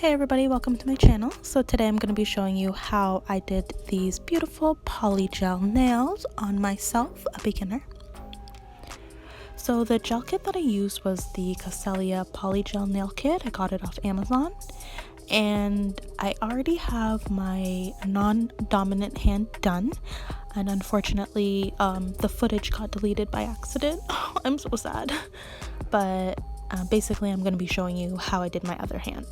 Hey everybody, welcome to my channel. So today I'm going to be showing you how I did these beautiful polygel nails on myself, a beginner. So the gel kit that I used was the Cuticle Polygel Nail Kit. I got it off Amazon. And I already have my non-dominant hand done. And unfortunately, the footage got deleted by accident. I'm so sad. But basically, I'm going to be showing you how I did my other hand.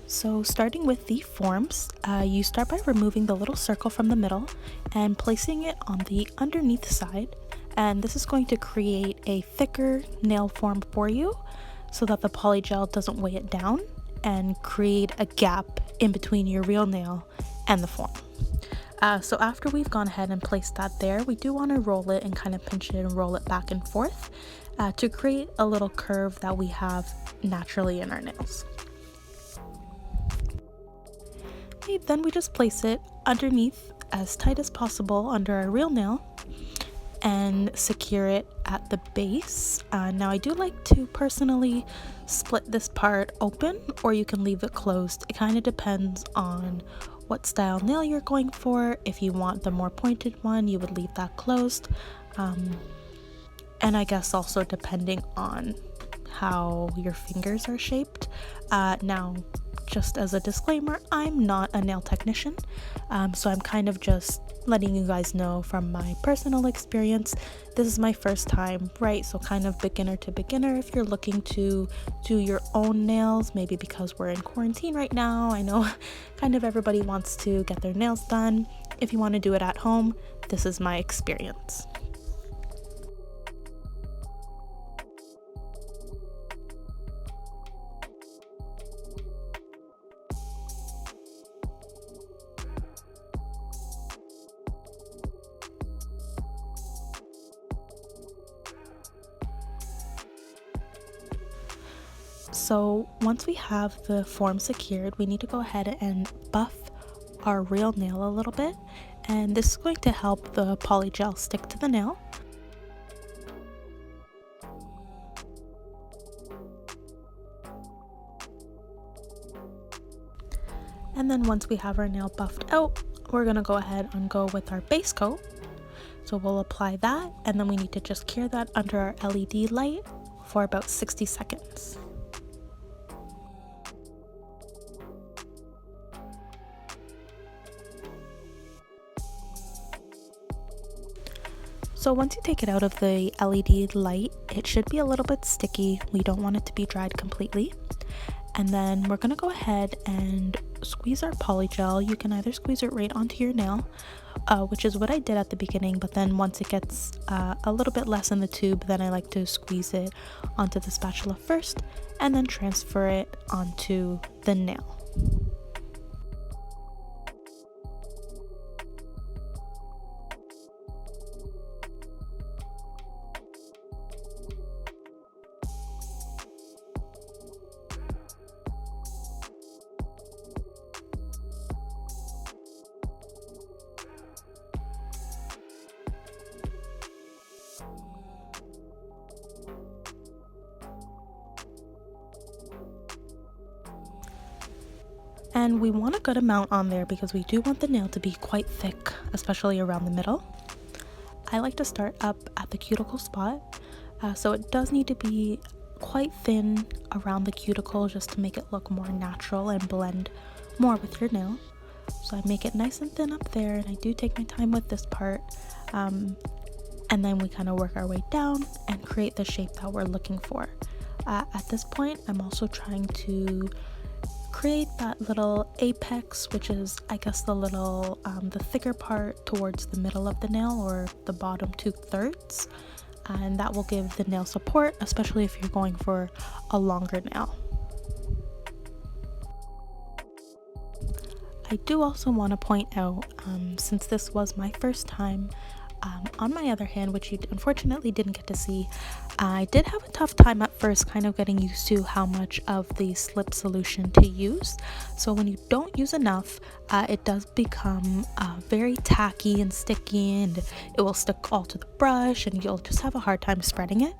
So starting with the forms, you start by removing the little circle from the middle and placing it on the underneath side, and this is going to create a thicker nail form for you so that the polygel doesn't weigh it down and create a gap in between your real nail and the form. So after we've gone ahead and placed that there, we do want to roll it and kind of pinch it and roll it back and forth to create a little curve that we have naturally in our nails. Okay, then we just place it underneath as tight as possible under our real nail and secure it at the base. Now I do like to personally split this part open, or you can leave it closed. It kind of depends on what style nail you're going for. If you want the more pointed one, you would leave that closed. And I guess also depending on how your fingers are shaped. Now, just as a disclaimer, I'm not a nail technician, so I'm kind of just letting you guys know from my personal experience. This is my first time, right? So kind of beginner to beginner. If you're looking to do your own nails, maybe because we're in quarantine right now, I know kind of everybody wants to get their nails done. If you want to do it at home, this is my experience. So once we have the form secured, we need to go ahead and buff our real nail a little bit, and this is going to help the polygel stick to the nail. And then once we have our nail buffed out, we're going to go ahead and go with our base coat. So we'll apply that, and then we need to just cure that under our LED light for about 60 seconds. So once you take it out of the LED light, it should be a little bit sticky. We don't want it to be dried completely. And then we're gonna go ahead and squeeze our polygel. You can either squeeze it right onto your nail, which is what I did at the beginning, but then once it gets a little bit less in the tube, then I like to squeeze it onto the spatula first and then transfer it onto the nail. And we want a good amount on there because we do want the nail to be quite thick, especially around the middle. I like to start up at the cuticle spot, so it does need to be quite thin around the cuticle just to make it look more natural and blend more with your nail. So I make it nice and thin up there, and I do take my time with this part, and then we kind of work our way down and create the shape that we're looking for. At this point, I'm also trying to create that little apex, which is, I guess, the little the thicker part towards the middle of the nail, or the bottom 2/3, and that will give the nail support, especially if you're going for a longer nail. I do also want to point out, since this was my first time, On my other hand, which you unfortunately didn't get to see, I did have a tough time at first kind of getting used to how much of the slip solution to use. So when you don't use enough, it does become very tacky and sticky, and it will stick all to the brush and you'll just have a hard time spreading it.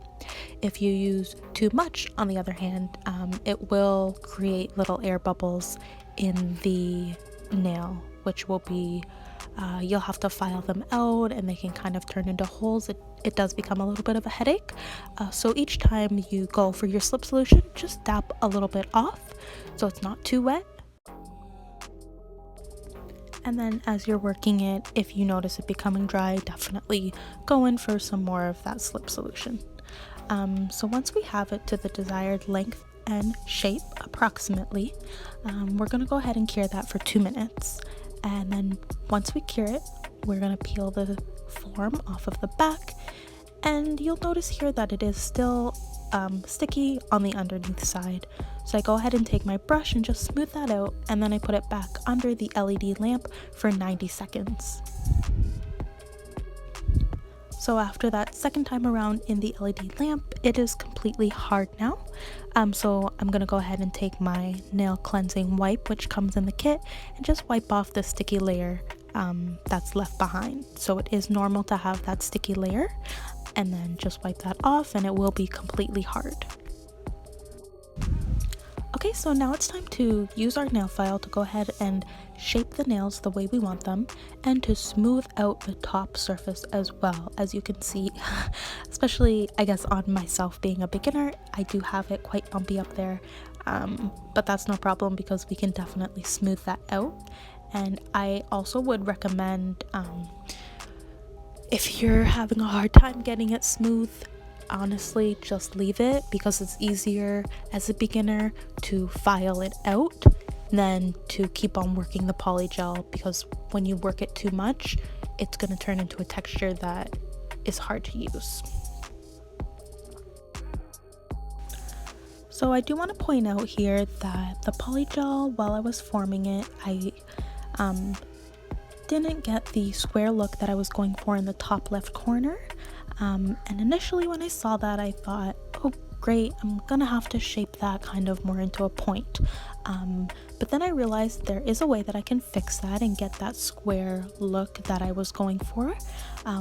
If you use too much, on the other hand, it will create little air bubbles in the nail, which will be you'll have to file them out and they can kind of turn into holes. It does become a little bit of a headache. So each time you go for your slip solution, just dab a little bit off so it's not too wet. And then as you're working it, if you notice it becoming dry, definitely go in for some more of that slip solution. So once we have it to the desired length and shape approximately, we're going to go ahead and cure that for 2 minutes. And then once we cure it, we're going to peel the form off of the back, and you'll notice here that it is still sticky on the underneath side. So I go ahead and take my brush and just smooth that out, and then I put it back under the LED lamp for 90 seconds. So after that second time around in the LED lamp, it is completely hard now. So I'm gonna go ahead and take my nail cleansing wipe, which comes in the kit, and just wipe off the sticky layer that's left behind. So it is normal to have that sticky layer, and then just wipe that off and it will be completely hard. Okay, so now it's time to use our nail file to go ahead and shape the nails the way we want them, and to smooth out the top surface as well. As you can see, especially I guess on myself being a beginner, I do have it quite bumpy up there, but that's no problem because we can definitely smooth that out. And I also would recommend, if you're having a hard time getting it smooth, honestly just leave it, because it's easier as a beginner to file it out than to keep on working the polygel, because when you work it too much, it's going to turn into a texture that is hard to use. So I do want to point out here that the polygel, while I was forming it, I didn't get the square look that I was going for in the top left corner. And initially when I saw that, I thought, oh great, I'm gonna have to shape that kind of more into a point. But then I realized there is a way that I can fix that and get that square look that I was going for,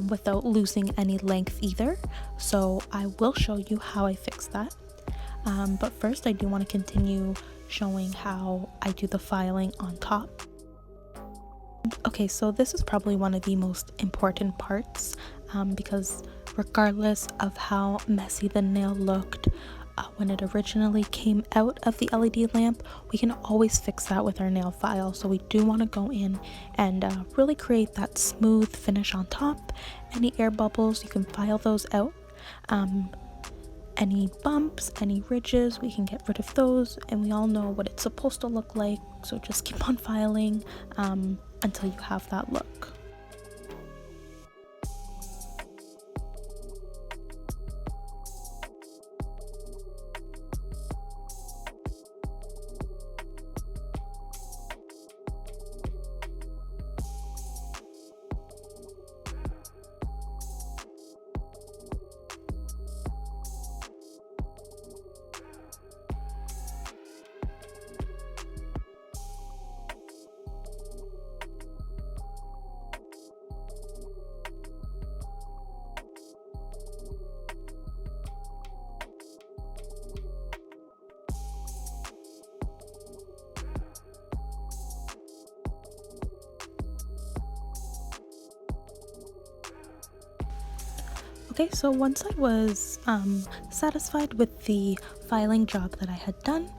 without losing any length either. So I will show you how I fix that. But first I do want to continue showing how I do the filing on top. Okay, so this is probably one of the most important parts, because regardless of how messy the nail looked when it originally came out of the LED lamp, we can always fix that with our nail file. So we do want to go in and really create that smooth finish on top. Any air bubbles, you can file those out. Any bumps, any ridges, we can get rid of those, and we all know what it's supposed to look like, so just keep on filing until you have that look. Okay, so once I was satisfied with the filing job that I had done,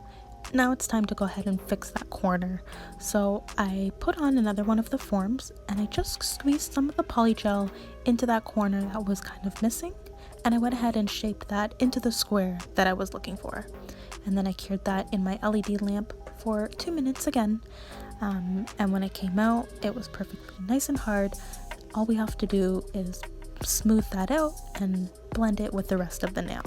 now it's time to go ahead and fix that corner. So I put on another one of the forms and I just squeezed some of the polygel into that corner that was kind of missing, and I went ahead and shaped that into the square that I was looking for. And then I cured that in my LED lamp for 2 minutes again, and when it came out, it was perfectly nice and hard. All we have to do is smooth that out and blend it with the rest of the nail.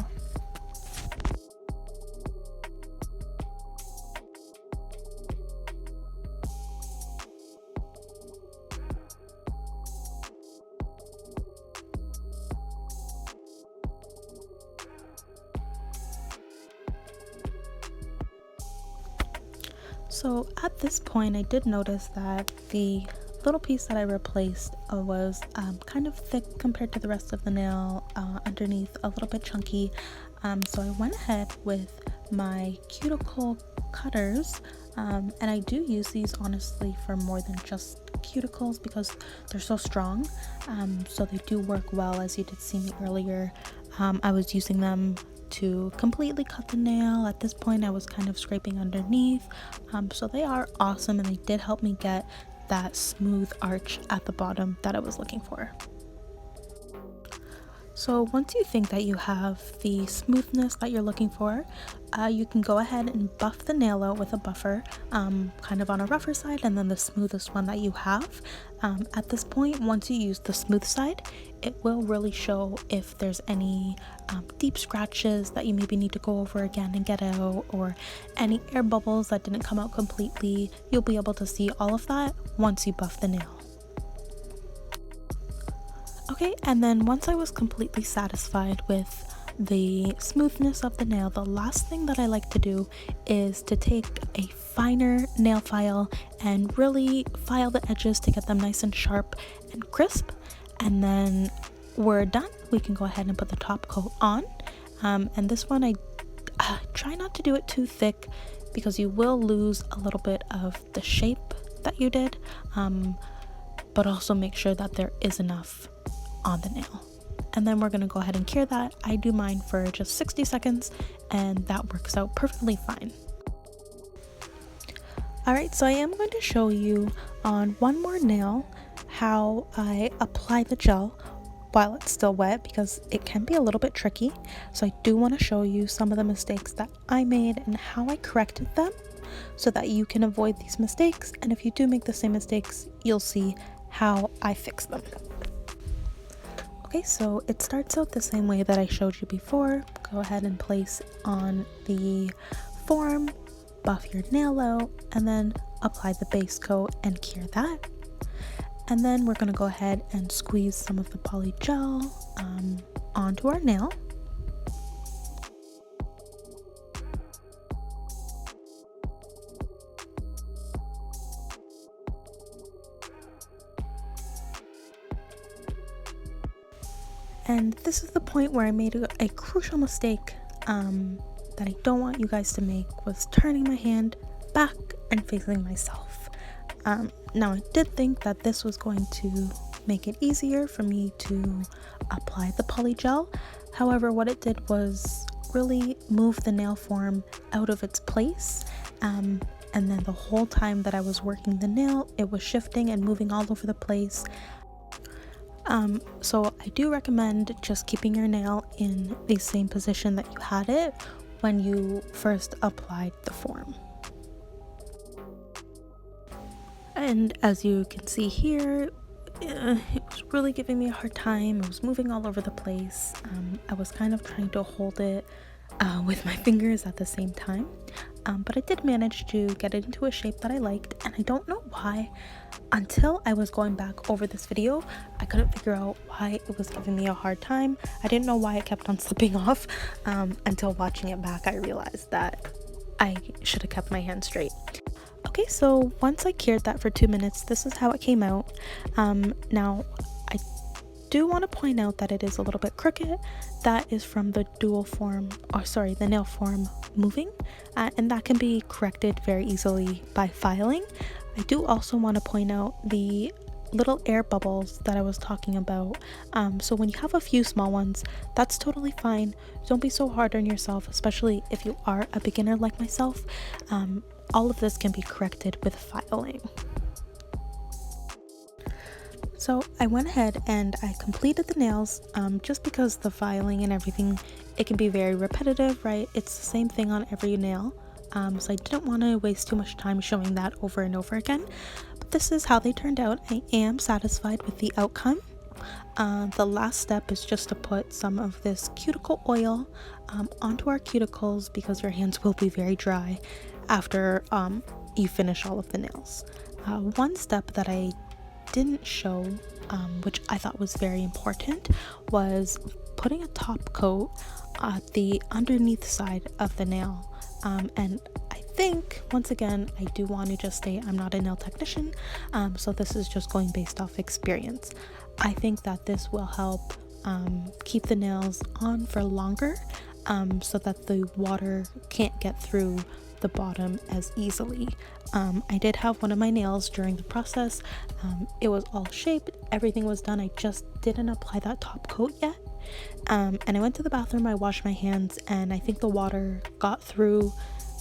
So at this point I did notice that the little piece that I replaced was kind of thick compared to the rest of the nail, underneath a little bit chunky. So I went ahead with my cuticle cutters, and I do use these honestly for more than just cuticles because they're so strong, so they do work well. As you did see me earlier, I was using them to completely cut the nail. At this point I was kind of scraping underneath, so they are awesome, and they did help me get that smooth arch at the bottom that I was looking for. So once you think that you have the smoothness that you're looking for, you can go ahead and buff the nail out with a buffer, kind of on a rougher side and then the smoothest one that you have. At this point, once you use the smooth side, it will really show if there's any deep scratches that you maybe need to go over again and get out, or any air bubbles that didn't come out completely. You'll be able to see all of that once you buff the nail. Okay, and then once I was completely satisfied with the smoothness of the nail, the last thing that I like to do is to take a finer nail file and really file the edges to get them nice and sharp and crisp. And then we're done. We can go ahead and put the top coat on. And this one I try not to do it too thick because you will lose a little bit of the shape that you did, but also make sure that there is enough on the nail. And then we're going to go ahead and cure that. I do mine for just 60 seconds and that works out perfectly fine. Alright, so I am going to show you on one more nail how I apply the gel while it's still wet, because it can be a little bit tricky. So I do want to show you some of the mistakes that I made and how I corrected them so that you can avoid these mistakes. And if you do make the same mistakes, you'll see how I fix them. Okay, so it starts out the same way that I showed you before. Go ahead and place on the form, buff your nail out, and then apply the base coat and cure that. And then we're going to go ahead and squeeze some of the polygel onto our nail. And this is the point where I made a crucial mistake that I don't want you guys to make, was turning my hand back and facing myself. Now I did think that this was going to make it easier for me to apply the polygel. However, what it did was really move the nail form out of its place. And then the whole time that I was working the nail, it was shifting and moving all over the place. So I do recommend just keeping your nail in the same position that you had it when you first applied the form. And as you can see here, it was really giving me a hard time. It was moving all over the place. I was kind of trying to hold it with my fingers at the same time. But I did manage to get it into a shape that I liked, and I don't know why, until I was going back over this video, I couldn't figure out why it was giving me a hard time. I didn't know why it kept on slipping off, until watching it back I realized that I should have kept my hand straight. Okay, so once I cured that for 2 minutes, this is how it came out. Now I do want to point out that it is a little bit crooked. That is from the the nail form moving, and that can be corrected very easily by filing. I do also want to point out the little air bubbles that I was talking about. So when you have a few small ones, that's totally fine. Don't be so hard on yourself, especially if you are a beginner like myself. All of this can be corrected with filing. So I went ahead and I completed the nails, just because the filing and everything, it can be very repetitive, right? It's the same thing on every nail. So I didn't want to waste too much time showing that over and over again. But this is how they turned out. I am satisfied with the outcome. The last step is just to put some of this cuticle oil onto our cuticles, because your hands will be very dry after you finish all of the nails. One step that I didn't show, which I thought was very important, was putting a top coat at the underneath side of the nail. And I think, once again, I do want to just say I'm not a nail technician, so this is just going based off experience. I think that this will help keep the nails on for longer, so that the water can't get through the bottom as easily. I did have one of my nails during the process. It was all shaped, everything was done. I just didn't apply that top coat yet. And I went to the bathroom, I washed my hands, and I think the water got through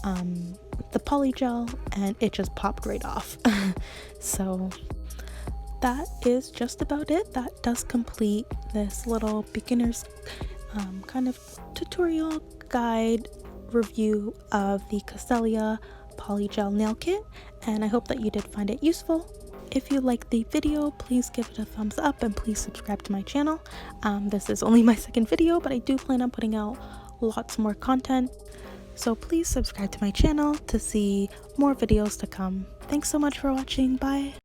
the polygel and it just popped right off. So that is just about it. That does complete this little beginner's kind of tutorial guide review of the Cuticle Polygel Nail Kit, and I hope that you did find it useful. If you liked the video, please give it a thumbs up and please subscribe to my channel. This is only my second video, but I do plan on putting out lots more content, so please subscribe to my channel to see more videos to come. Thanks so much for watching. Bye.